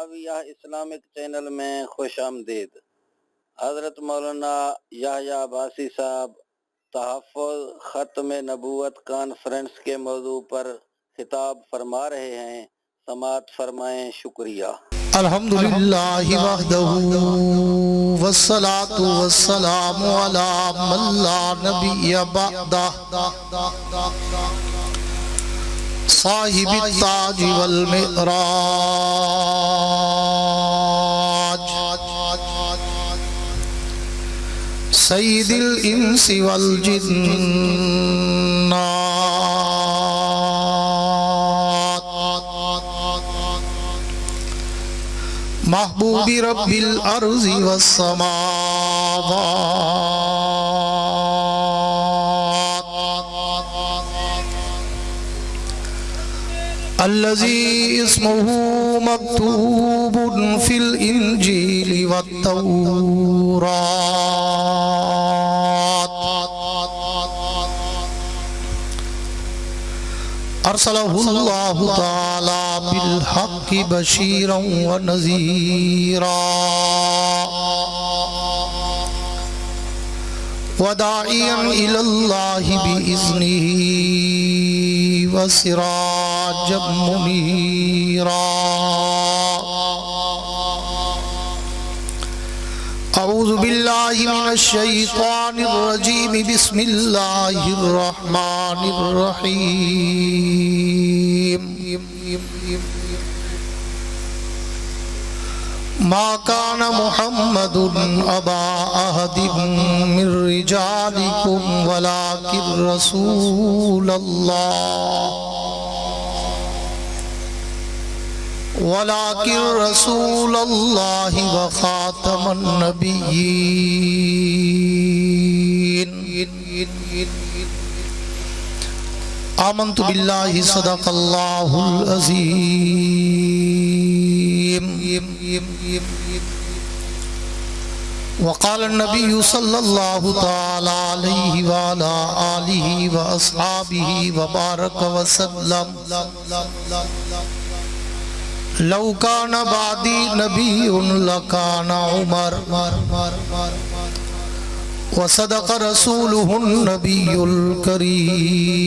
زاویہ Islamic channel میں خوش آمدید۔ حضرت مولانا یحییٰ عباسی صاحب تحفظ ختم نبوت کانفرنس کے موضوع پر خطاب فرما رہے ہیں، سماعت فرمائیں۔ شکریہ۔ الحمدللہ وحدہ والصلاة والسلام علی من لا نبی بعدہ صاحب التاج والمعراج سید الانس والجنات محبوب رب الارض والسماوات الذي اسمه مكتوب في الإنجيل والتوراة أرسله الله تعالى بالحق بشيرا ونذيرا وداعيا إلى الله بإذنه وسراجا منيرا أعوذ بالله من الشيطان الرجيم بسم الله الرحمن الرحيم ما كان محمد أبا أحد من رجالكم ولكن رسول الله وخاتم النبيين آمنت بالله صدق الله العظيم وقال النبي صلى الله تعالى عليه وعلى آله وأصحابه وبارك وسلم لو كان بعدي نبي لكان عمر وصدق رسوله النبي الكريم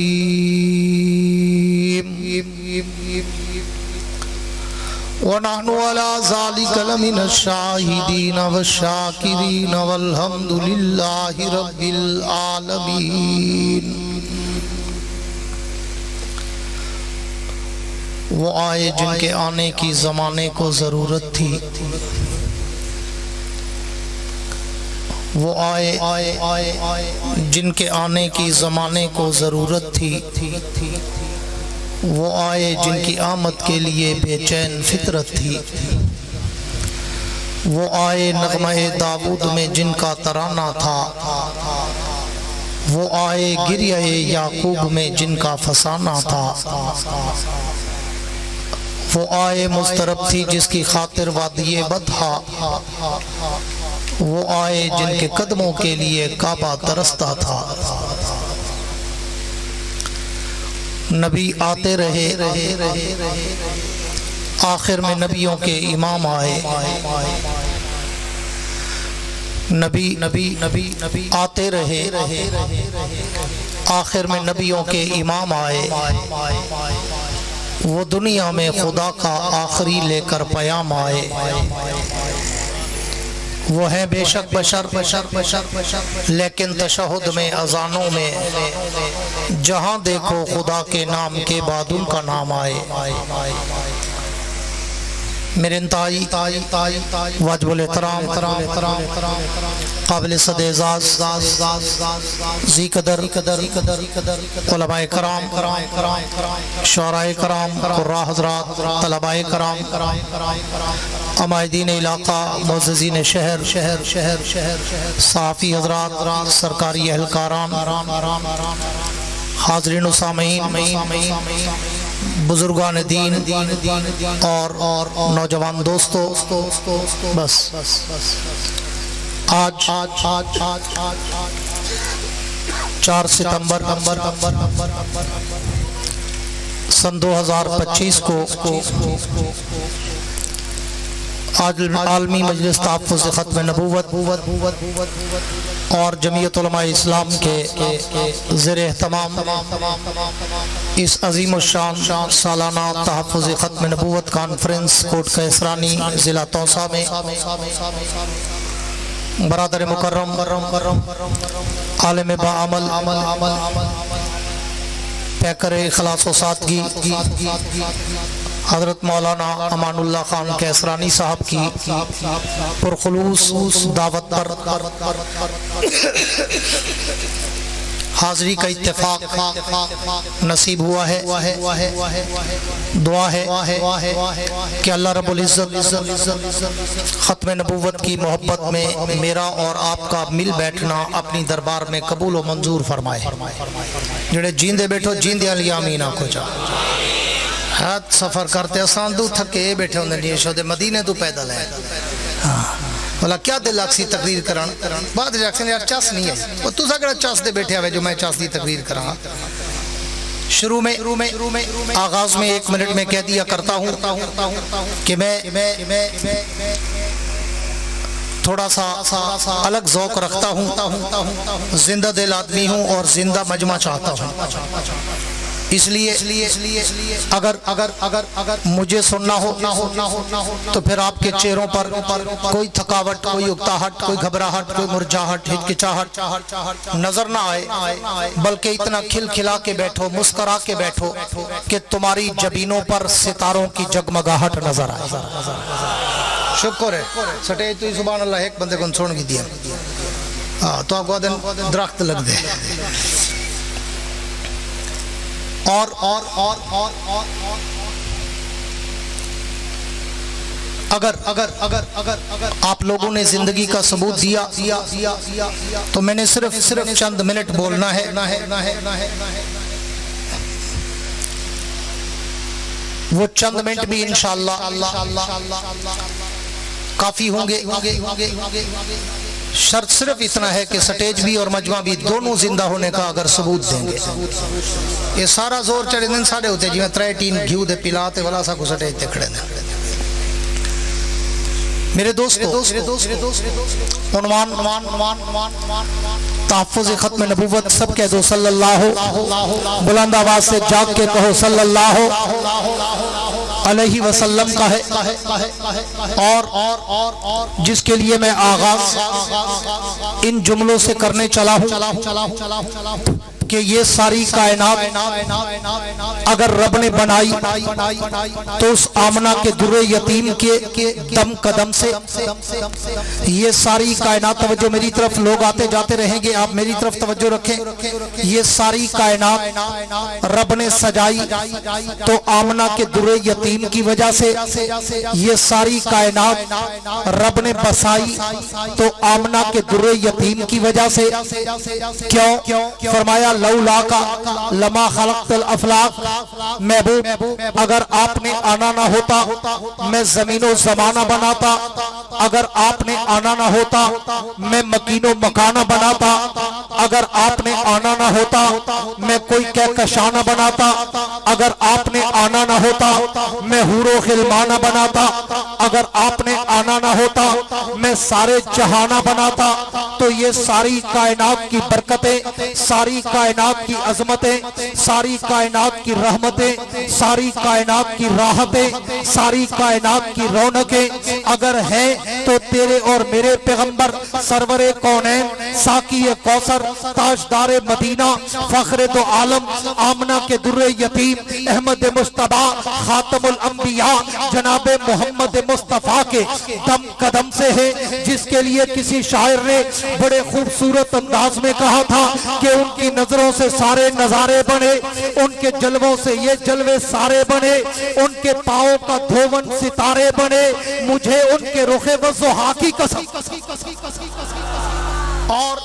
ونحن على ذلك لمن الشاهدين والشاكرين والحمد لله رب العالمين۔ وہ آئے جن کے آنے کی زمانے کو ضرورت تھی، وہ آئے جن کے آنے کی زمانے کو ضرورت تھی، وہ آئے جن کی آمد کے لیے بے چین فطرت تھی، وہ آئے نغمہ داود میں جن کا ترانہ تھا، وہ آئے گریہ یعقوب میں جن کا فسانہ تھا، وہ آئے مضطرب تھی جس کی خاطر وادی بطحا، وہ آئے جن کے قدموں کے لیے کعبہ ترستا تھا۔ نبی آتے رہے، آخر میں نبیوں کے امام آئے۔ نبی آتے رہے، آخر میں نبیوں کے امام آئے۔ وہ دنیا میں خدا کا آخری لے کر پیام آئے۔ وہ ہیں بے شک بشر لیکن تشہد میں اذانوں میں جہاں دیکھو خدا کے نام کے بعد ان کا نام آئے۔ میرے انتہائی واجب الاحترام قابل صد اعزاز ذی قدر علماء کرام، شعراء کرام، قراء حضرات، طلباء کرام، عمائدین علاقہ، معززین شہر، صحافی حضرات، سرکاری اہلکاران، حاضرین و سامعین، بزرگان دین اور نوجوان دوستو، بس آج 4 ستمبر سن 2025 کو عالمی مجلس تحفظ ختم نبوت اور جمعیت علماء اسلام کے زیر اہتمام اس عظیم الشان سالانہ تحفظ ختم نبوت کانفرنس کوٹ کیسرانی ضلع توسا میں برادر مکرم عالم باعمل پیکر اخلاص و سادگی حضرت مولانا امان اللہ خان کیسرانی صاحب کی پرخلوص دعوت پر حاضری کا اتفاق نصیب ہوا ہے۔ دعا ہے کہ اللہ رب العزت ختم نبوت کی محبت میں میرا اور آپ کا مل بیٹھنا اپنی دربار میں قبول و منظور فرمائے۔ جڑے جیندے بیٹھو جیندے علی آمین آکھو جا۔ ہاتھ سفر کرتے آسان دو تھکے بیٹھے ہوندے نہیں شو دے مدینے تو پیدل ہے۔ بھلا کیا دل لاکسی تقریر کران بعد ریاکشن یار چاس نہیں ہے وہ تو ساکڑا چاس دے بیٹھے ہوئے جو میں چاس دی تقریر کران۔ شروع میں آغاز میں 1 منٹ میں کہہ دیا کرتا ہوں کہ میں تھوڑا سا الگ ذوق رکھتا ہوں، زندہ دل آدمی ہوں اور زندہ مجمع چاہتا ہوں۔ اس لیے اگر مجھے سننا ہو تو پھر آپ کے چہروں پر کوئی تھکاوٹ، کوئی اکتاہٹ، کوئی گھبراہٹ، کوئی مرجاہٹ، ہچکچاہٹ نظر نہ آئے، بلکہ اتنا کھل کھلا کے بیٹھو، مسکرا کے بیٹھو کہ تمہاری جبینوں پر ستاروں کی جگمگاہٹ نظر آئے۔ شکر ہے سٹے تو سبحان اللہ ایک بندے کو چھوڑ دیا تو آپ کو درخت لگ دے۔ اور اگر آپ لوگوں نے زندگی کا ثبوت دیا تو میں نے صرف چند منٹ بولنا ہے۔ وہ چند منٹ بھی انشاءاللہ کافی ہوں گے۔ شرط صرف اتنا ہے کہ سٹیج بھی اور مجمع بھی دونوں زندہ ہونے کا اگر ثبوت دیں گے۔ یہ سارا زور چڑھے دن ساڑھے ہوتے جی میں 3 گھیو دے پلاتے والا سا کو سٹیج تے کھڑے دیں۔ میرے دوستو عنوان تحفظ ختم نبوت، سب کہہ دو صلی اللہ، بلند آواز سے جاگ کے کہو صلی اللہ علیہ وسلم کا ہے، اور جس کے لیے میں آغاز ان جملوں سے کرنے چلا ہوں کہ یہ ساری کائنات اگر رب نے بنائی تو اس آمنہ کے در یتیم کے دم قدم سے یہ ساری کائنات، توجہ میری طرف لوگ آتے جاتے رہیں گے، آپ میری طرف توجہ رکھیں، یہ ساری کائنات رب نے سجائی تو آمنہ کے در یتیم کی وجہ سے، یہ ساری کائنات رب نے بسائی تو آمنہ کے در یتیم کی وجہ سے۔ کیوں؟ فرمایا لولا کا لما خلقت الافلاق، محبوب اگر آپ نے آنا نہ ہوتا میں زمین و زمانہ بناتا، اگر آپ نے آنا نہ ہوتا میں مکین و مکانہ بناتا، اگر آپ نے آنا نہ ہوتا میں کوئی کہکشانہ بناتا، اگر آپ نے آنا نہ ہوتا میں حور و غلمانہ بناتا، اگر آپ نے آنا نہ ہوتا میں سارے جہانہ بناتا۔ تو یہ ساری کائنات کی برکتیں، ساری کائنات کی عظمتیں، ساری کائنات کی رحمتیں، ساری کائنات کی راحتیں، ساری کائنات کی رونقیں اگر ہیں تو تیرے اور میرے پیغمبر سرور کونین، ساقی کوثر، تاجدار مدینہ، فخر دو عالم، آمنہ کے در یتیم، احمد مصطفیٰ، خاتم الانبیاء، جناب محمد مصطفیٰ کے دم قدم سے ہے، جس کے لیے کسی شاعر نے بڑے خوبصورت انداز میں کہا تھا کہ ان کی نظروں سے سارے نظارے بنے، ان کے جلووں سے یہ جلوے سارے بنے، ان کے پاؤں کا دھون ستارے بنے، مجھے ان کے رخ وضحا کی قسم۔ اور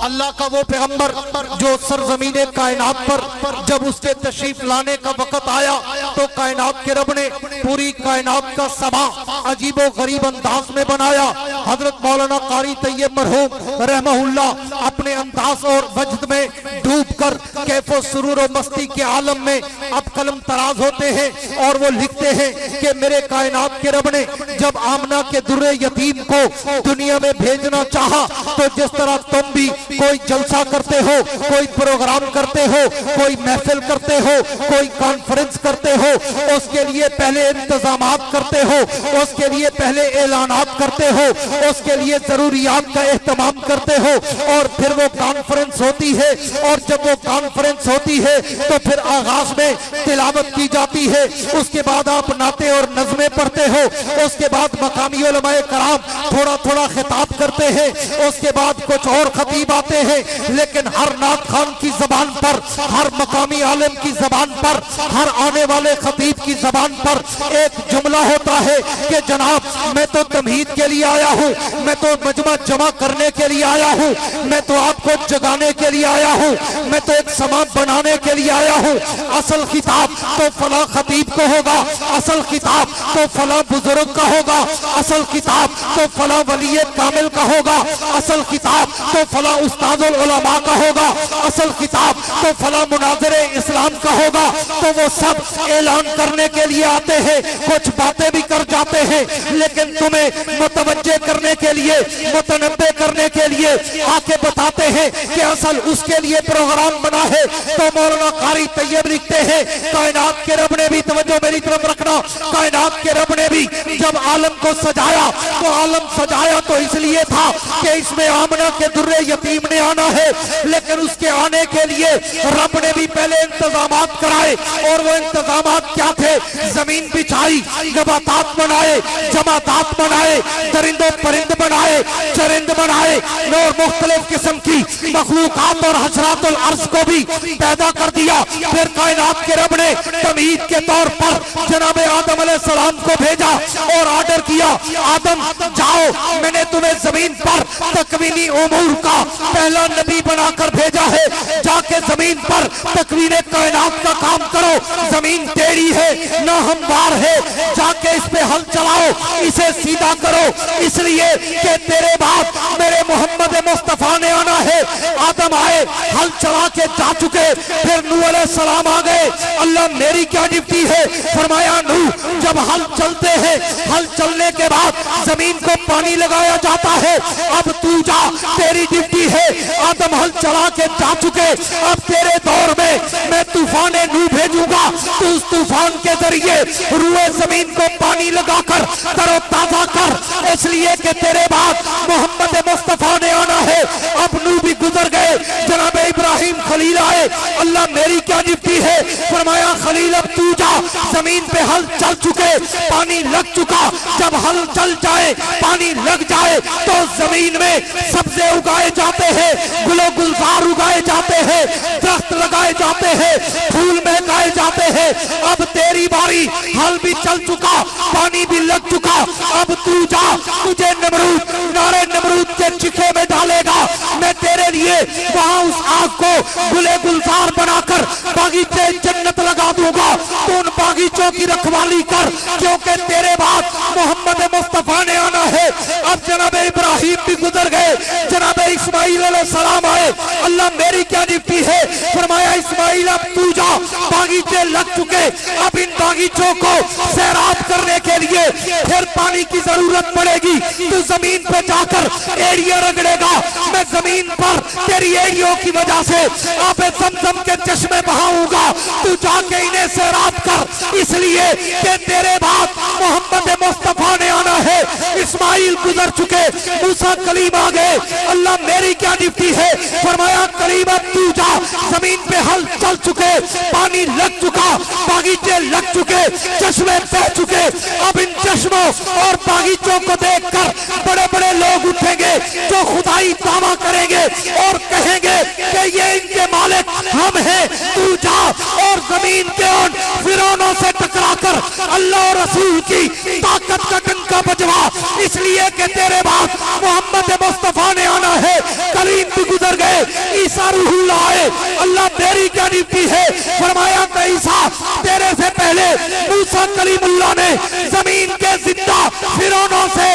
اللہ کا وہ پیغمبر جو سرزمین کائنات پر جب اس کے تشریف لانے کا وقت آیا تو کائنات کے رب نے پوری کائنات کا سما عجیب و غریب انداز میں بنایا. حضرت مولانا قاری طیب مرحوم رحمہ اللہ اپنے انداز اور وجد میں ڈوب کر کیف و سرور و مستی کے عالم میں اب قلم تراز ہوتے ہیں اور وہ لکھتے ہیں کہ میرے کائنات کے رب نے جب آمنہ کے در یتیم کو دنیا میں بھیجنا چاہا تو جس طرح تم بھی کوئی جلسہ کرتے ہو, کوئی پروگرام کرتے ہو, کوئی محفل کرتے ہو, کوئی کانفرنس کرتے ہو, اس کے لیے پہلے انتظامات کرتے ہو, اس کے لیے پہلے اعلانات کرتے ہو, اس کے لیے ضروریات کا اہتمام کرتے ہو اور پھر وہ کانفرنس ہوتی ہے. اور جب وہ کانفرنس ہوتی ہے تو پھر آغاز میں تلاوت کی جاتی ہے, اس کے بعد آپ نعتیں اور نظمیں پڑھتے ہو, اس کے بعد مقامی علماء کرام تھوڑا تھوڑا خطاب کرتے ہیں, اس کے بعد کچھ اور خطیب آتے ہیں. لیکن ہر نعت خان کی زبان پر, ہر مقامی عالم کی زبان پر, ہر آنے والے خطیب کی زبان پر ایک جملہ ہوتا ہے کہ جناب میں تو تمہید کے لیے آیا ہوں, میں تو مجمع جمع کرنے کے لیے آیا ہوں, میں تو آپ کو جگانے کے لیے آیا ہوں, میں تو ایک سماج بنانے کے لیے آیا ہوں. اصل خطاب تو فلاں خطیب کو ہوگا, اصل خطاب تو فلاں بزرگ کا ہوگا, اصل خطاب تو فلاں ولی کامل کا ہوگا, اصل خطاب تو فلاں استاد العلماء کا ہوگا, اصل خطاب تو فلاں مناظر اسلام کا ہوگا. تو وہ سب اعلان کرنے کے لیے آتے ہیں, کچھ باتیں بھی کر جاتے ہیں, لیکن تمہیں متوجہ کرنے کے لیے, متنبہ کرنے کے لیے آ کے بتاتے ہیں کہ اصل اس کے لیے پروگرام بنا ہے. تو مولانا قاری طیب لکھتے ہیں کائنات کے رب نے بھی, توجہ میری طرف رکھنا, کائنات کے رب نے بھی جب عالم کو سجایا تو عالم سجایا تو اس لیے تھا کہ اس میں آمنہ کے در یتیم نے آنا ہے, لیکن اس کے آنے کے لیے رب نے بھی پہلے انتظامات کرائے. اور وہ انتظامات کیا تھے؟ زمین بچھائی, نباتات بنائے, جماعتات بنائے, درند و پرند بنائے, چرند بنائے, اور مختلف قسم کی مخلوقات اور حشرات الارض کو بھی پیدا کر دیا. پھر کائنات کے رب نے تمہید کے طور پر جناب آدم علیہ السلام کو بھیجا اور آرڈر کیا, آدم جاؤ, میں نے تمہیں زمین پر تکوینی امور کا پہلا نبی بنا کر بھیجا ہے, جا کے زمین پر تکوین کائنات کا کام کرو. زمین ٹیڑھی ہے, نہ ہموار ہے, جا کے اس پہ ہل چلاؤ, اسے سیدھا کرو, اس لیے کہ تیرے بعد میرے محمد مصطفیٰ نے آنا ہے. آدم آئے, ہل چلا کے جا چکے, پھر نوح علیہ السلام آ گئے. اللہ میری کیا ڈیوٹی ہے؟ فرمایا نوح جب ہل چلتے ہیں, ہل چلنے کے بعد زمین کو پانی لگایا جاتا ہے, اب تو جا, تیری ڈیوٹی ہے. آدم ہل چلا کے جا چکے, اب تیرے دور میں طوفان نوح بھیجوں گا, تو اس طوفان کے ذریعے روئے زمین کو پانی لگا کر تر و تازہ کر, اس لیے کہ تیرے بعد محمد مصطفیٰ نے آنا ہے. اب نوح بھی گزر گئے, جناب ابراہیم خلیل آئے, اللہ میری کیا ڈیوٹی ہے؟ فرمایا خلیل اب تو جا, زمین پہ ہل چل چکے, پانی لگ چکا, جب ہل چل جائے, پانی لگ جائے تو زمین میں سبزے اگائے جاتے ہیں, گل و گلزار اگائے جاتے ہیں, درخت لگائے جاتے ہیں, پھول مہکائے جاتے ہیں. اب تیری باری, ہل بھی چل چکا, پانی بھی لگ چکا, اب تو جا, تجھے نمرود نارے نمرود کے چکھے میں ڈالے گا, میں تیرے لیے وہاں اس آگ کو گلے گلزار بنا کر باغیچے جنت لگا دوں گا, تو ان باغیچوں کی رکھوالی کر, کیونکہ تیرے بعد محمد مصطفیٰ نے آنا ہے. اب جناب ابراہیم بھی گزر گئے, جناب اسماعیل علیہ السلام آئے, اللہ میری کیا ڈیوٹی ہے؟ فرمایا اسماعیل اب تو جا, باغیچے لگ چکے, اب ان باغیچوں کو سیراب کرنے کے لیے پھر پانی کی ضرورت پڑے گی, تو زمین پہ جا کر ایڑیاں رگڑے گا, میں زمین پر تیری ایڑیوں کی وجہ سے آب زمزم کے چشمے بہاؤں گا, تو جا کے انہیں سیراب کر, اس لیے کہ تیرے بعد محمد مصطفیٰ نے آنا ہے. اسماعیل گزر چکے, موسیٰ کلیم آ گئے, اللہ میری کیا ڈیوٹی ہے؟ فرمایا کریم اب تو جا, زمین پہ ہل چل چکے, پانی لگ چکا, باغیچے لگ چکے, چشمے بہ چکے, اب ان چشموں اور باغیچوں کو دیکھ کر بڑے بڑے لوگ اٹھیں گے جو خدائی دعویٰ کریں گے اور کہیں گے کہ یہ ان کے مالک ہم ہیں. تو جا اور زمین کے ان فرعونوں سے ٹکرا کر اللہ اور رسول کی طاقت کا ڈنکا بجوا, اس لیے کہ تیرے بعد محمد مصطفیٰ نے آنا ہے. کلیم کریم بھی گزر گئے، عیسیٰ روح اللہ آئے، اللہ تیری کیا ڈیوٹی ہے؟ فرمایا کہ عیسیٰ تیرے سے پہلے موسیٰ کلیم اللہ نے زمین کے زندہ فرعونوں سے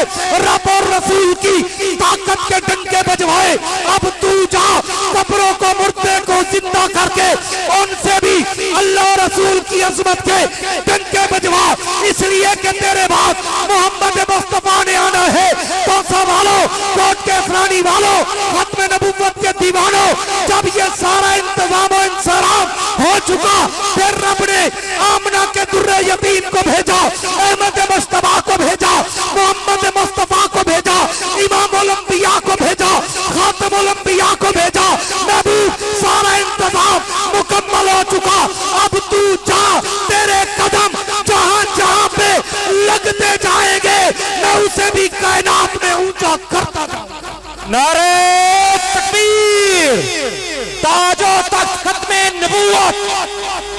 رب اور رسول کی طاقت کے ڈنکے بجوائے، اب تو جا قبروں کو مردے کو زندہ کر کے ان سے بھی اللہ اور رسول کی عظمت کے ڈنکے بجوا، اس لیے کہ تیرے بعد محمد مصطفیٰ نے آنا ہے۔ توسا والوں، کوٹ کے اسرانی والوں، ختم نبوت کے دیوانوں، جب یہ سارا انتظام و انصراف ہو چکا، پھر رب نے آمنہ کے در یتیم کو بھیجا، احمد مصطفیٰ کو بھیجا، محمد مصطفیٰ کو بھیجا، امام الانبیاء کو بھیجا، خاتم الانبیاء کو بھیجا۔ محبوب سارا انتظام مکمل ہو چکا، اب تو جا، تیرے قدم جہاں جہاں پہ لگتے جائیں گے میں اسے بھی کائنات میں اونچا کرتا جاؤں۔ نعرہ تکبیر، تاج و تخت ختم نبوت،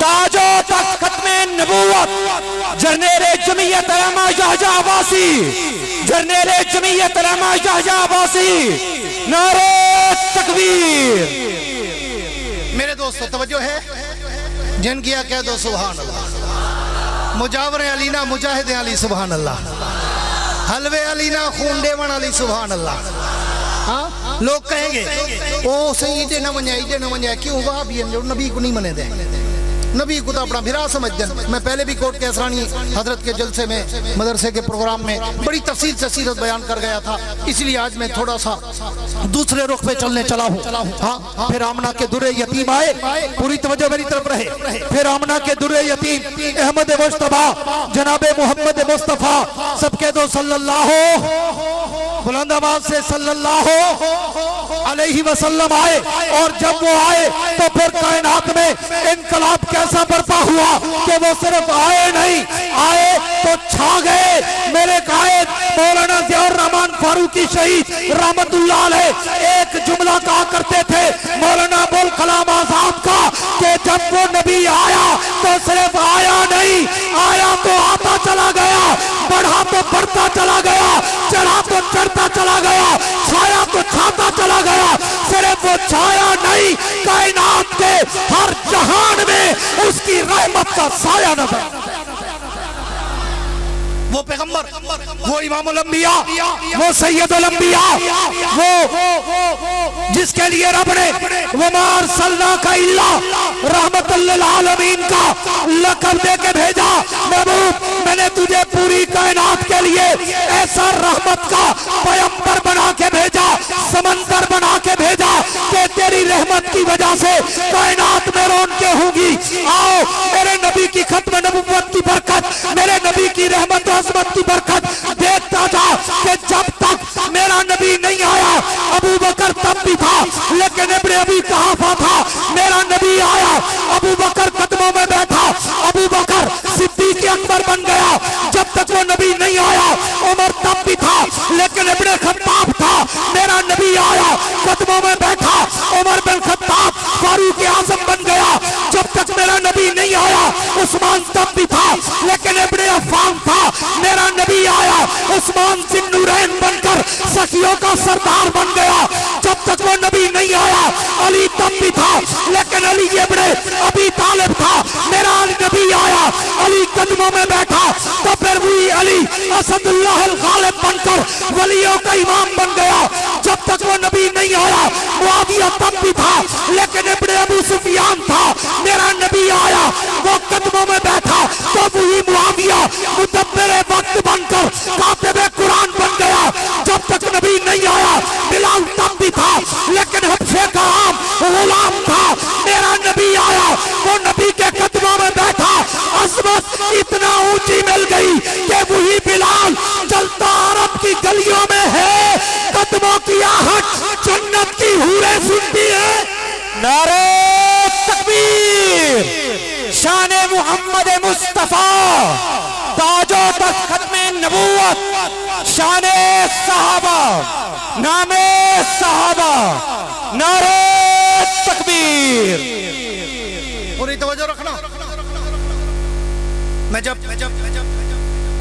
تاج و تخت ختم نبوت، جرنیل جمعیت علماء یحییٰ عباسی، جرنیل جمعیت علماء یحییٰ عباسی، نعرہ تکبیر۔ میرے دوستو توجہ ہے، جن کیا کہہ دو سبحان اللہ، مجاور علینا مجاہد علی سبحان اللہ، حلوے علینا خون دیوان علی سبحان اللہ۔ لوگ کہیں گے او سیدے نہ منجائے کیوں؟ وہاں بھی نبی کو نہیں منے دیں، نبی کو تو اپنا بھرا سمجھ دیں۔ میں پہلے بھی کوٹ کے اسرانی حضرت کے جلسے میں مدرسے کے پروگرام میں بڑی تفصیل سے سیرت بیان کر گیا تھا، اس لیے آج میں تھوڑا سا دوسرے رخ پہ چلنے چلا ہوں۔ ہاں، پھر آمنہ کے در یتیم آئے، پوری توجہ میری طرف رہے، پھر آمنہ کے در یتیم احمد مجتبیٰ جناب محمد مصطفیٰ، سب کے دو صلی اللہ بلند آواز سے صلی اللہ علیہ وسلم آئے، اور جب وہ آئے تو پھر کائنات میں انقلاب کیسا برپا ہوا کہ وہ صرف آئے نہیں، آئے تو چھا گئے۔ میرے قائد مولانا ضیاء الرحمن فاروقی شہید رحمت اللہ علیہ ایک جملہ کہا کرتے تھے مولانا ابوالکلام آزاد کا کہ جب وہ نبی آیا تو صرف آیا نہیں، آیا تو آتا چلا گیا، بڑھا تو بڑھتا چلا گیا، چڑھا تو چڑھتا چلا گیا، چھایا تو چھاتا چلا گیا۔ صرف وہ چھایا نہیں، کائنات کے ہر جہان میں اس کی رحمت کا سایہ نظر۔ وہ پیغمبر، وہ امام الانبیاء، وہ سید الانبیاء، وہ جس کے لیے رب نے وَمَا أَرْسَلْنَاكَ إِلَّا رحمت للعالمین کا لقب دے کے بھیجا۔ محبوب، میں نے تجھے پوری کائنات کے لیے ایسا رحمت کا پیغمبر بنا کے بھیجا، سمندر بنا کے بھیجا کہ تیری رحمت کی وجہ سے کائنات میں رونقیں ہوں گی۔ آؤ میرے نبی کی ختم نبوت کی برکت، میرے نبی کی رحمت و عظمت کی برکت دیکھتا جا کہ جب تک میرا نبی نہیں آیا، ابو بکر تب بھی تھا لیکن ابن ابی قحافہ تھا، میرا نبی آیا، ابو بکر قدموں میں بیٹھا، ابو بکر صدیق اکبر بن گیا۔ جب تک وہ نبی نہیں آیا، عمر تب بھی تھا لیکن ابن خطاب تھا، میرا نبی آیا، قدموں میں بیٹھا، عمر بن خطاب فاروق اعظم بن گیا۔ جب تک میرا نبی نہیں آیا، عثمان تب بھی تھا لیکن ابن عفان تھا، میرا نبی آیا، عثمان ذی النورین بن کر سخیوں کا سردار بن گیا۔ جب تک وہ نبی نہیں آیا، علی تب بھی تھا لیکن علی ابن ابی طالب تھا، میرا نبی آیا، علی قدموں میں بیٹھا، تو پھر وہی علی اسد اللہ الغالب بن کر ولیوں کا امام بن گیا۔ جب تک وہ نبی نہیں آیا، معاویہ تب بھی تھا لیکن ابن ابو سفیان تھا، میرا نبی آیا، وہ قدموں میں بیٹھا، تو وہی معاویہ مدبر وقت بن کر کاتب قرآن بن گیا۔ جب تک نبی نہیں آیا، بلال تب بھی تھا لیکن حبشے کا عام غلام تھا، میرا نبی آیا، وہ نبی کے قدموں میں بیٹھا، عظمت اتنا اونچی مل گئی کہ وہی بلال چلتا عرب کی گلیوں میں ہے، قدموں کی آہٹ جنت کی حوریں سنتی ہے۔ نعرہ تکبیر، شان محمد مصطفیٰ، تاج و تخت ختم نبوت، شان صحابہ، نام صحابہ، نعرہ تکبیر۔ پوری توجہ رکھنا۔ میں جب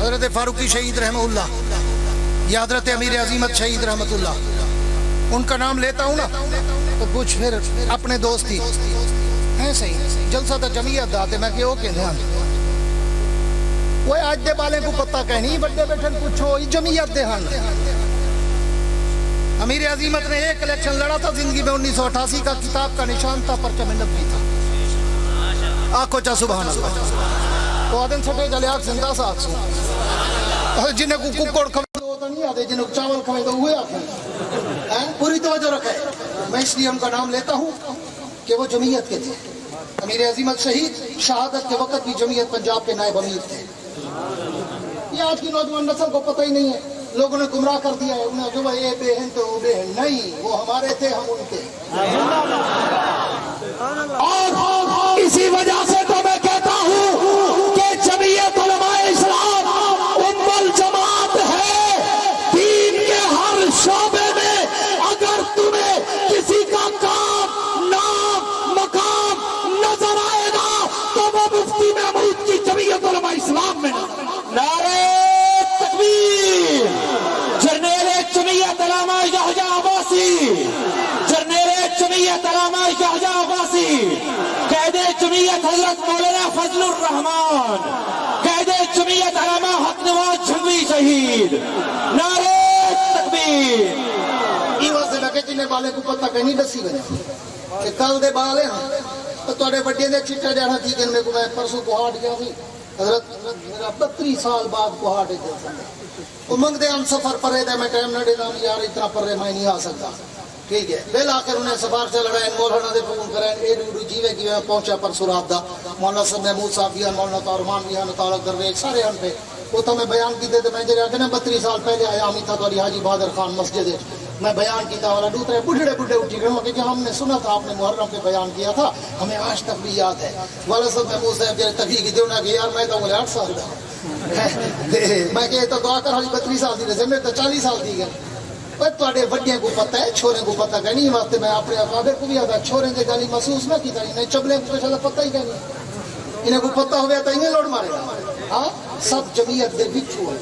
حضرت فاروقی شہید رحمہ اللہ یا حضرت امیر عظیمت شہید رحمت اللہ ان کا نام لیتا ہوں نا تو کچھ پھر اپنے دوست ہی ہیں صحیح جلسہ تو جمعیت داتے میں کہ وہ کہتے ہیں وہ آج دے بالے کو پتہ کہنی بڑے بیٹھن کچھ ہو جمعیت دے ہن امیر عظیمت نے ایک الیکشن لڑا تھا زندگی میں 1988 کا کتاب کا نشان تھا پرچم نبی تھا آنکھو چا سبحان اللہ تو آدم سٹے جلے آگ زندہ سا آگ سو جنہیں کو ککوڑ کھوئے تو نہیں آدھے جنہیں کو چاول کھوئے تو ہوئے آگے پوری توجہ رکھے میں اس لیے ان کا نام لیتا ہوں کہ وہ جمعیت کے تھے امیر عظیمت شہید شہادت کے وقت بھی جمعیت پنجاب کے نائب امیر تھے یہ آج کی نوجوان نسل کو پتہ ہی نہیں ہے لوگوں نے گمراہ کر دیا ہے انہیں جو اے بہن تو وہ بہن نہیں وہ ہمارے تھے ہم ان کے اور اسی وجہ سے تو میں کہتا ہوں کہ جمعیت علماء اسلام ام الجماعت ہے دین کے ہر شعبے میں اگر تمہیں کسی کا کام نام مقام نظر آئے گا تو وہ مفتی محمود کی جمعیت علماء اسلام میں نعرہ تکبیر جرنیل جمعیت علامہ یحییٰ عباسی جرنیل جمعیت علامہ یحییٰ عباسی قائد جمعیت حضرت مولانا فضل الرحمان قائد جمعیت علامہ حق نواز جھنگوی شہید نعرہ تکبیر یہ واسطے لگے جنہیں بالے کو پتہ کہیں دسی بنے کہ کل دے بالے ہیں تو توڑے بڑے دے چٹا جانا تھی کہ میں کو میں پرسوں کو ہاٹ گیا تھی حضرت میرا 32 سال بعد کو ہاٹ گیا تھا وہ منگ دے ہم سفر پر رہے تھے میں ٹائم نہ دیتا ہوں یار اتنا پر رہے میں نہیں آ سکتا ٹھیک ہے بل آخر انہیں سفار سے لڑائیں مولانا دے فون کریں اے ڈوڈو جیوے کی میں پہنچا پرسوں رات دا مولانا صاحب محمود صاحب بھی ہیں مولانا تارمان بھی ہیں تعلق درویش سارے ہم پہ وہ تو میں بیان کی دے میں جگہ کہ 32 سال پہلے آیا ہمیں تھا تو حاجی بہادر خان مسجد ہے میں بیان کیتا والا دوسرے بڑھڑے بڑھڑے اٹھی گئے کہ ہم نے سنا تھا آپ نے محرم پہ بیان کیا تھا ہمیں آج تک بھی یاد ہے والا صاحب محمود صاحب جب تقریب کی دیونا کہ یار میں تو بولے 8 سال دا میں کہ تو دعا کر حالی 32 سال دی رہے میں تو 40 سال دی گئے پر توڑے وڈیاں کو پتہ ہے چھوڑے کو پتہ کہ نہیں واسطے میں اپنے اکابر کو بھی آتا چھوڑے دے گالی محسوس نہ کی تاری نہیں چبلے کو شاید پتہ ہی نہیں انہیں کو پتہ ہویا تو انہیں لوڑ مارے گا ہاں سب جمعیت دے بچھو ہے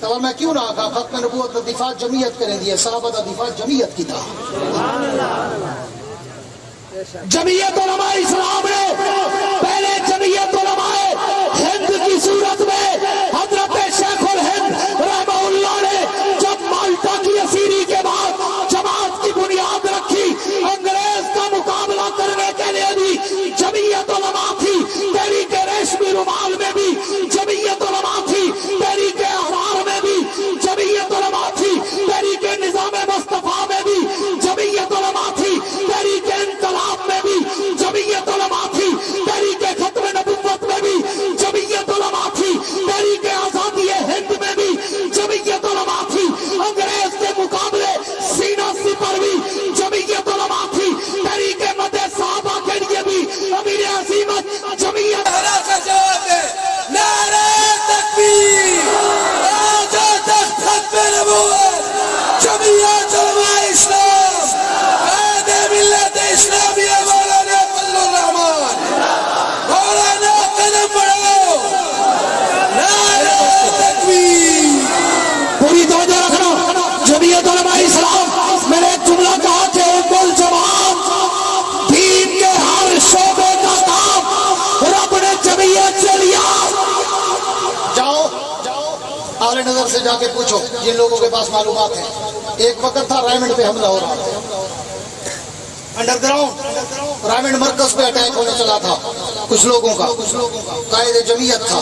تو میں کیوں نہ آگا ختم نبوت کا دفاع جمعیت کریں دیئے صحابہ کا دفاع جمعیت کی تھا جمعیت علماء اسلام نے پہلے جمعیت علماء ہند کی صورت میں حضرت شیخ الہند رحمہ اللہ نے جب مالٹا کی اسیری کے بعد جماعت کی بنیاد رکھی انگریز کا مقابلہ کرنے کے لیے بھی جمعیت علماء تھی تحریک ریشمی رومال میں بھی جمعیت علماء تھی تحریک احرار میں بھی جمعیت علماء تھی تحریک نظام مصطفیٰ میں بھی جمعیت علماء تھی تحریک انقلاب میں بھی جمعیت علماء تھی تحریک ختم نبوت میں بھی جمعیت علماء تھی تحریک آزادی ہند میں بھی جمعیت علماء تھی انگریز کے مقابلے سینہ سپر بھی جمعیت علماء تھی تحریک مد صحابہ کے لیے بھی امیر عظیمت جمعیت نعرہ تکبیر آجا تخت ختم نبوت جمعیت علماء اسلام قائد ملت اسلامیہ مولانا فضل الرحمان مولانا قدم بڑھاؤ نعرہ تکبیر پوری توجہ رکھنا جمعیت علماء اسلام میں نے ایک جملہ کہا کہ ام الجماعت دین کے ہر شعبے کا کام رب نے جمعیت سے لیا جاؤ اعلی نظر سے جا کے پوچھو جن لوگوں کے پاس معلومات ہیں ایک وقت تھا رائمنڈ پہ حملہ ہو رہا تھا انڈر گراؤنڈ رائمنڈ مرکز پہ اٹیک ہونے چلا تھا کچھ لوگوں کا قائد جمعیت تھا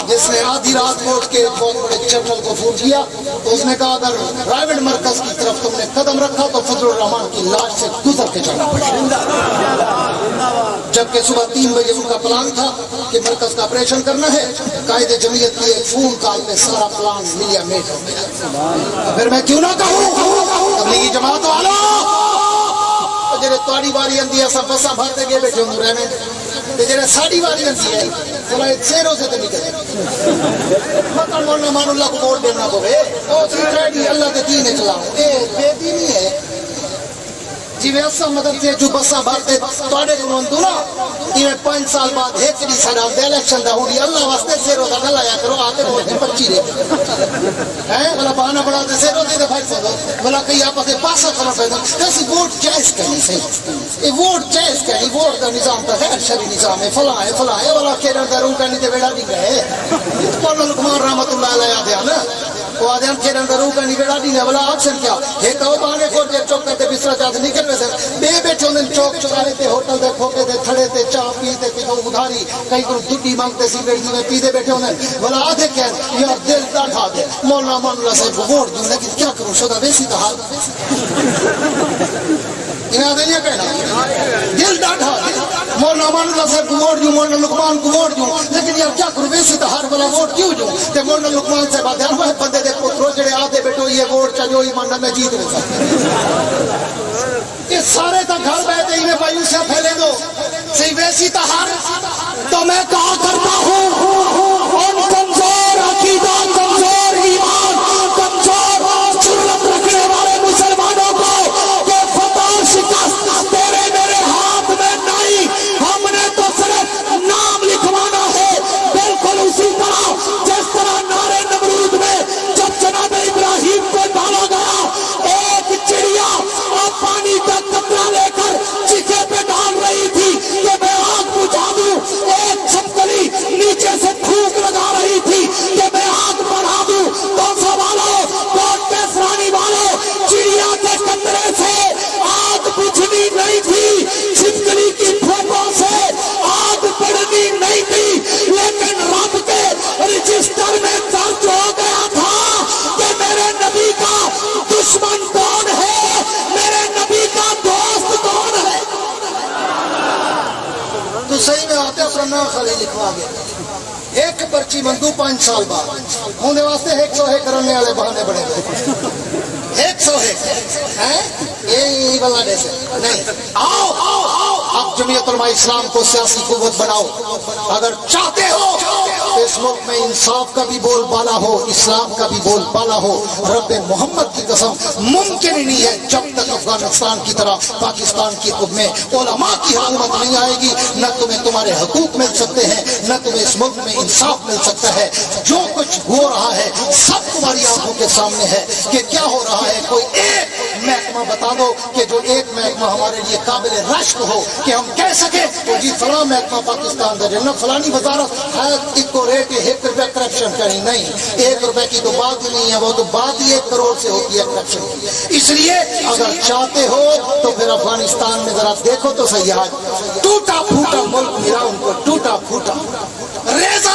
جس نے آدھی رات کو اٹھ کے بہت بڑے جنرل کو فون کیا تو اس نے کہا اگر رائمنڈ مرکز کی طرف تم نے قدم رکھا تو فضل الرحمان کی لاش سے گزر کے جانا پڑے جبکہ صبح 3 بجے ان کا پلان تھا کہ مرکز کا آپریشن کرنا ہے قائد جمعیت کی ایک فون کال پہ سارا پلان ملیا میٹ ہو گیا پھر میں کیوں نہ کہوں تبلیغی جماعت والا جڑے تواڈی واری اندی ہے سب بساں بھرتے گئے بیٹھے ہوں رہنے تے جڑے ساڈی واری اندی ہے چلا چہروں سے تے نکلے مطلب مولانا مان اللہ کو ووٹ دینا پوے او ٹریڈی اللہ کے دین چلاؤ اے بے دینی ہے جی ویسا مدد سے جو بسا بھرتے توڑے کو تو نا یہ 5 سال بعد ایک دی سڑا دے الیکشن دا ہوئی اللہ واسطے زیرو دا نہ لایا کرو آتے ووٹ 25 دے ہیں بلا بہانہ بڑا دے زیرو دے دے بھائی سو بلا کئی آپس پاسا کرو پیدا ایسی ووٹ جائز کرنی صحیح یہ ووٹ جائز کرنی ووٹ دا نظام تا غیر شرعی نظام ہے فلاں ہے والا کیرن دا روم کرنی تے بیڑا نہیں گئے مولانا لقمان رحمۃ اللہ علیہ دے نا وہ آدھے ہم کھیرن دروں کا نہیں بیڑا نہیں ہے بلا آکشن کیا ایک تو بانے کو جب چوک کرتے بسرا چاہتے نکل میں سے بے بیٹھے انہیں چوک چکانے تے ہوٹل دے کھوکے دے کھڑے تے چاہ پیتے تے تو ادھاری کئی کو دودی مانگتے سی بیٹھی میں پیتے بیٹھے انہیں بلا آدھے کہن یار دل ڈاٹھا دے مولانا مان اللہ صاحب کو ووٹ دوں لیکن کیا کروں شدہ ویسی تحال انہیں آدھے نہیں کہنا دل ڈاٹھا دے مولانا مان اللہ صاحب کو ووٹ دوں مولانا لقمان کو ووٹ دوں لیکن یار کیا کروں ویسی تحال بلا ووٹ کیوں دوں تے مولانا لقمان سے بات ہے وہ بندے دے پتروں جڑے آدھے بیٹھو یہ ووٹ چاہو ایمان میں جیت نہیں سکتے یہ سارے تا گھر بیٹھے انہیں مایوسیاں پھیلے دو صحیح ویسی تحال تو میں کہا کرتا ہوں ان کمزور عقیدہ کمزور ایمان کمزور جرأت رکھنے والے مسلمانوں کو کہ فتح و شکست تیرے میرے ہاتھ میں نہیں ہم نے تو صرف نام لکھوانا ہے بالکل اسی طرح جس طرح نعرے نمرود میں جب جناب ابراہیم کو ڈالا گیا ایک چڑیا اور پانی کا قطرہ لے کر چیخے پہ ڈال رہی تھی کہ میں آگ بجھا دوں ایک چھپکلی نیچے سے پھونک لگا رہی تھی کہ میں آگ بڑھا دوں دوسرا والوں کوٹ پیسرانی والوں چڑیا کے قطرے سے آگ بجھنی نہیں تھی چھپکلی کی پھونکوں سے آگ بڑھنی نہیں تھی لیکن رب کے رجسٹر میں درج ہو گیا تھا کہ میرے نبی کا دشمن کون ہے میرے نبی کا دوست کون ہے تو صحیح میں آتے اپنا خالی لکھوا گیا ایک پرچی مندو 5 سال بعد ہونے واسطے 101 کرنے والے بہانے بڑے گئے 101 یہی والا جیسے نہیں آؤ اب جمعیت علماء اسلام کو سیاسی قوت بناؤ اگر چاہتے ہو کہ اس ملک میں انصاف کا بھی بول بالا ہو اسلام کا بھی بول بالا ہو رب محمد کی قسم ممکن ہی نہیں ہے جب تک افغانستان کی طرح پاکستان کی خود میں علماء کی حکومت نہیں آئے گی نہ تمہیں تمہارے حقوق مل سکتے ہیں نہ تمہیں اس ملک میں انصاف مل سکتا ہے جو کچھ ہو رہا ہے سب تمہاری آنکھوں کے سامنے ہے کہ کیا ہو رہا ہے کوئی ایک محکمہ بتا دو کہ جو ایک محکمہ ہمارے لیے قابل رشک ہو کہ ہم کہہ سکیں تو جی فلاں محکمہ پاکستان کا جنہ فلانی وزارت ہے ایک ریٹ 1 روپے کرپشن کریں نہیں 1 روپے کی تو بات ہی نہیں ہے وہ تو بات ہی 1 کروڑ سے ہوتی ہے کرپشن کی اس لیے اگر چاہتے ہو تو پھر افغانستان میں ذرا دیکھو تو سیاح ٹوٹا پھوٹا ملک ملا ان کو ٹوٹا پھوٹا ریزہ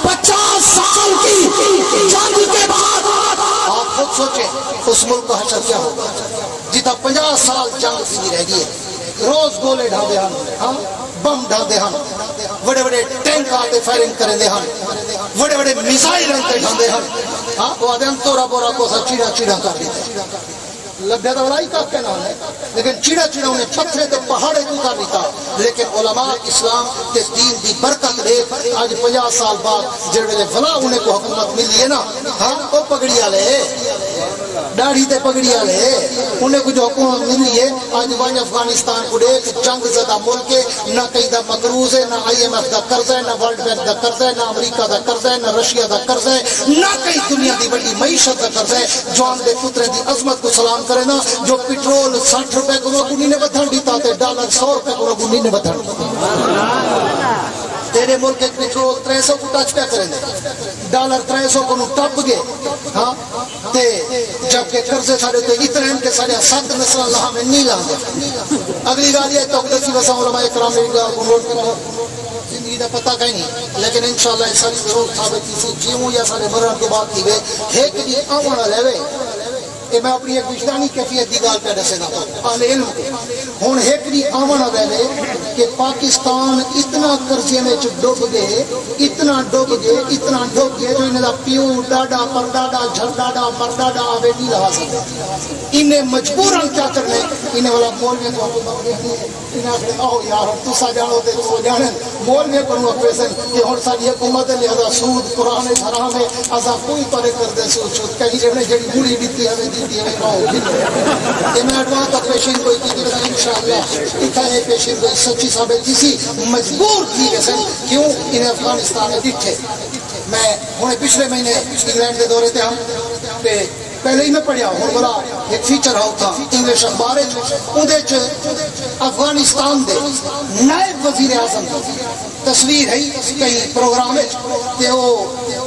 50 سال کی جنگ کے بعد آپ خود سوچیں اس ملک کا حشر کیا ہوگا جتا 50 سال جنگ سی رہ گئی ہے روز گولے ڈھاندے ہاں بم ڈھاندے ہاں بڑے بڑے ٹینک آتے فائرنگ کریں دے ہاں بڑے بڑے میزائل انتے ڈھاندے ہاں وہ آدھے ہم تورا بورا کو سا چیڑا کر دیتے لبھے تو ولائی کا کہنا ہے لیکن چیڑا انہیں پتھرے تو پہاڑے تو کر دیتا لیکن علماء اسلام کے دین دی برکت دے آج 50 سال بعد جڑے ولا انہیں کو حکومت ملی ہے نا ہاں وہ پگڑی والے داڑھی تے پگڑی والے انہیں کو جو حکومت ملی ہے آج وہاں افغانستان کو دیکھ جنگ زدہ ملک ہے نہ کہیں دا مقروض ہے نہ IMF دا قرض ہے نہ ورلڈ بینک دا قرض ہے نہ امریکہ دا قرض ہے نہ رشیا دا قرض ہے نہ کہیں دنیا دی بڑی معیشت دا قرض ہے جوان دے پترے دی عظمت کو سلام کرے نا جو پیٹرول 60 روپے کو گنی نے بدھن دیتا تے ڈالر 100 روپے کو گنی نے بدھن دیتا تیرے ملک ایک پیٹرول 300 کو ٹچ پہ کریں دے ڈالر 300 کو ٹپ گئے ہاں تے جبکہ قرضے سارے تو اتنے ہیں کہ سارے 7 نسل اللہ میں نہیں لانگے اگلی گالی ہے تو قدسی وسا علماء اکرام کو نوٹ کرو زندگی دا پتہ کہیں نہیں لیکن انشاءاللہ اس ساری ضرور ثابت کسی جیوں یا سارے مرن کے بعد کی گئے ایک دی آمانہ لے وے کہ میں اپنی ایک وجدانی کیفیت دی گال پہ دسے نہ اہل علم ہون ایک دی آمانہ لے لے کہ پاکستان اتنا قرضے میں ڈوب گئے اتنا ڈوب گئے جو انہیں دا پیو ڈاڈا پر ڈاڈا جھل ڈاڈا بندہ پردہ ڈا بیٹی لگا سکتا انہیں مجبوراً کیا کرنے انہیں والا مولوی کو انہیں آخر آؤ یار تو سا جانو دے تو جانن مولوی کو نو پیسن کہ ہون ساری حکومت لہذا سود قرآن حرام ہے ازا کوئی طرح کر دے سود کہیں جب نے جڑی بوڑی دیتی ہمیں راؤ کہ میں اٹوان تک پیشین کوئی کی دیتا انشاءاللہ اتھا ہے پیشین کوئی سچی ثابت کسی مجبور تھی گسن کیوں انہیں افغانستان میں دکھے میں ہونے پچھلے مہینے انگلینڈ کے دورے تھے ہم پہلے ہی میں پڑھیا ہوں بڑا ایک فیچر آؤ تھا انگلش اخبار افغانستان دے نائب وزیر اعظم تصویر ہے کہیں پروگرام کہ وہ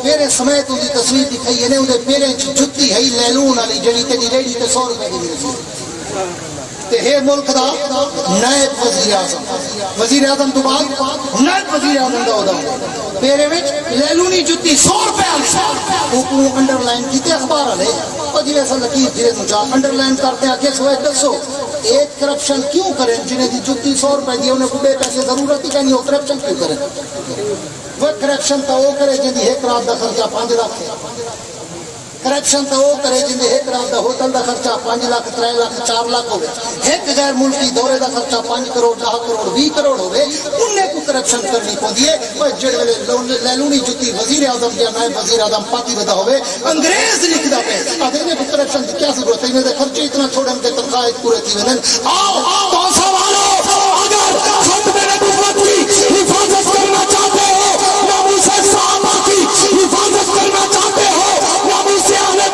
میرے سمیت ان کی تصویر دکھائی ہے انہیں میرے جتی ہے لیلون والی جڑی تیری ریڈی تے 100 روپے کی ملتی ہے ملک دا نائب وزیر اعظم تو بعد نائب وزیر اعظم دا ہوتا میرے وچ لیلونی جتی 100 روپے وہ انڈر لائن کیتے اخبار والے اور جی ایسا لکیر دھیرے تو جا انڈر لائن کرتے ہیں کہ سوائے دسو ایک کرپشن کیوں کریں جنہیں دی جتی 100 روپے دی انہیں کو بے پیسے ضرورت ہی کہیں وہ کرپشن کیوں کریں وہ کرپشن تو وہ کرے جن دی ایک رات دا خرچہ 5 لاکھ کرپشن تو وہ کرے جن ایک رات دا ہوٹل دا خرچہ 5 لاکھ 3 لاکھ 4 لاکھ ہوگے ایک غیر ملکی دورے دا خرچہ 5 کروڑ 10 کروڑ 20 کروڑ ہوگے انہیں کو کرپشن کرنی پو دیئے وہ جڑے لیلونی جتی وزیر اعظم یا نائب وزیر اعظم پاتی بدا ہوئے انگریز لکھ دا پہ آدھے انہیں کو کرپشن کی کیا ضرورت ہے انہیں دے خرچے اتنا چھوڑن کے تنخواہ پورے تھی ونن آؤ تو سوالو اگر ختم نبوت کی حفاظت کرنا چاہتے ہو ناموس صحابہ کی حفاظت کرنا چاہتے ہو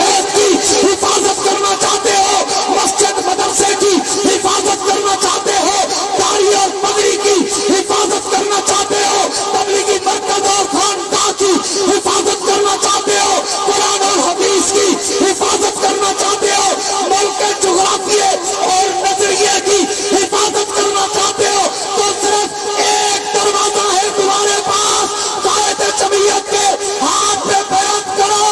حفاظت کرنا چاہتے ہو مسجد مدرسے کی حفاظت کرنا چاہتے ہو داڑھی اور پگڑی کی حفاظت کرنا چاہتے ہو تبلیغی مرکز اور خانقاہ کی حفاظت کرنا چاہتے ہو قرآن اور حدیث کی حفاظت کرنا چاہتے ہو ملک کے جغرافیے اور نظریے کی حفاظت کرنا چاہتے ہو تو صرف ایک دروازہ ہے تمہارے پاس قائد جمعیت کے ہاتھ پہ بیعت کرو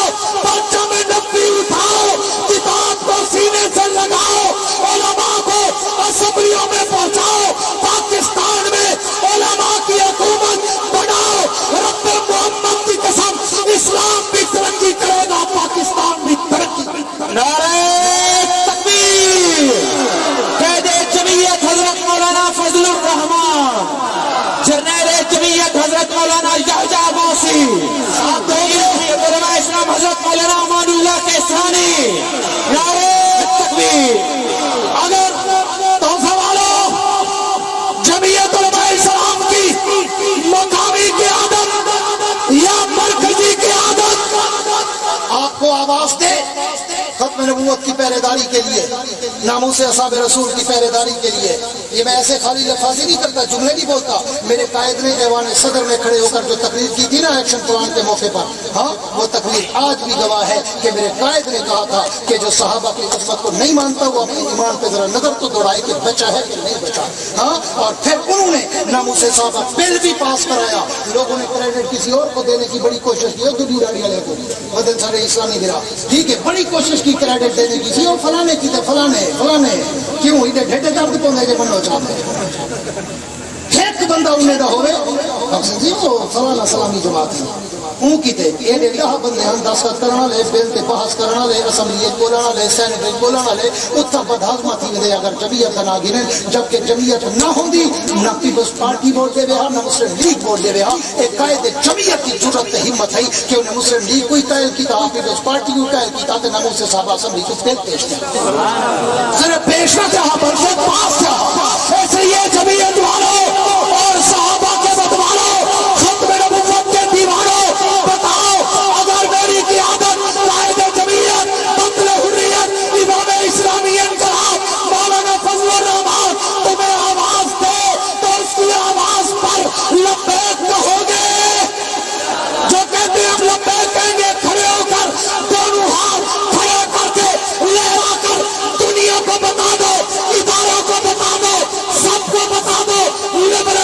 پرچم نبی اٹھاؤ کتاب کو سینے سے لگاؤ علماء کو اسمبلیوں میں پہنچاؤ پاکستان میں علماء کی حکومت بناؤ رب محمد کی قسم اسلام بھی ترقی کرے گا پاکستان بھی ترقی کرے گا نعرہ تکبیر قائد جمعیت حضرت مولانا فضل الرحمان جرنیل جمعیت حضرت مولانا یحییٰ عباسی علماء اسلام حضرت مولانا امان اللہ کے ثانی نعرہ تکبیر اگر تو سوالو جمعیت علماء اسلام کی مقامی قیادت یا مرکزی قیادت آپ کو آواز دے ختم نبوت کی پہرے داری کے لیے ناموس اصحاب رسول کی پہرے داری کے لیے یہ میں ایسے خالی لفاظی نہیں کرتا جملے نہیں بولتا میرے قائد نے ایوان صدر میں کھڑے ہو کر جو تقریر کی تھی نا ایکشن پلان کے موقع پر ہاں وہ تقریر آج بھی گواہ ہے کہ میرے قائد نے کہا تھا کہ جو صحابہ کی قسمت کو نہیں مانتا وہ اپنے ایمان پہ ذرا نظر تو دوڑائے کہ بچا ہے کہ نہیں بچا ہاں اور پھر انہوں نے ناموس صحابہ بل بھی پاس کرایا لوگوں نے کریڈٹ کسی اور کو دینے کی بڑی کوشش کی دودھی ڈاڑی والے کو مدن سارے اسلامی گرا ٹھیک ہے بڑی کوشش کی کریڈٹ دینے کی تھی اور فلانے کی تھے فلانے کیوں انہیں ڈھیٹے درد پہنچے کے بننا چاہتے ایک بندہ انہیں دا ہوئے جی وہ فلانا سلامی جماعت ہے اون کی تے یہ ڈیڑھ بندے ہم دستخط کرنا لے بل تے بحث کرنا لے اسمبلیت بولانا لے سینیٹ بولانا لے اتھا بدہضمہ تھی ودے اگر جمعیت نہ گرن جبکہ جمعیت نہ ہوندی نہ پیپلز پارٹی ووٹ دے وہاں نہ مسلم لیگ ووٹ دے وہاں ایک قائد جمعیت کی جرت تے ہمت ہے کہ انہیں مسلم لیگ کوئی قائل کیتا پیپلز پارٹی کو قائل کیتا تے ناموس صحابہ اسمبلی کو بل پیش کیا صرف پیش نہ کیا بلکہ پاس کیا اس لیے جمعیت والوں اور صحابہ کے بدوالوں ختم نبوت کے دیوانوں بتاؤ اگر میری قیادت قائد جمعیت بطل حریت امام اسلامی انقلاب مولانا فضل الرحمان تمہیں آواز دے تو اس کی آواز پر لبیک کہو گے جو کہتے ہیں ہم لبیک کہیں گے کھڑے ہو کر دونوں ہاتھ کھڑے کر کے لہرا کر دنیا کو بتا دو اداروں کو بتا دو سب کو بتا دو لبرل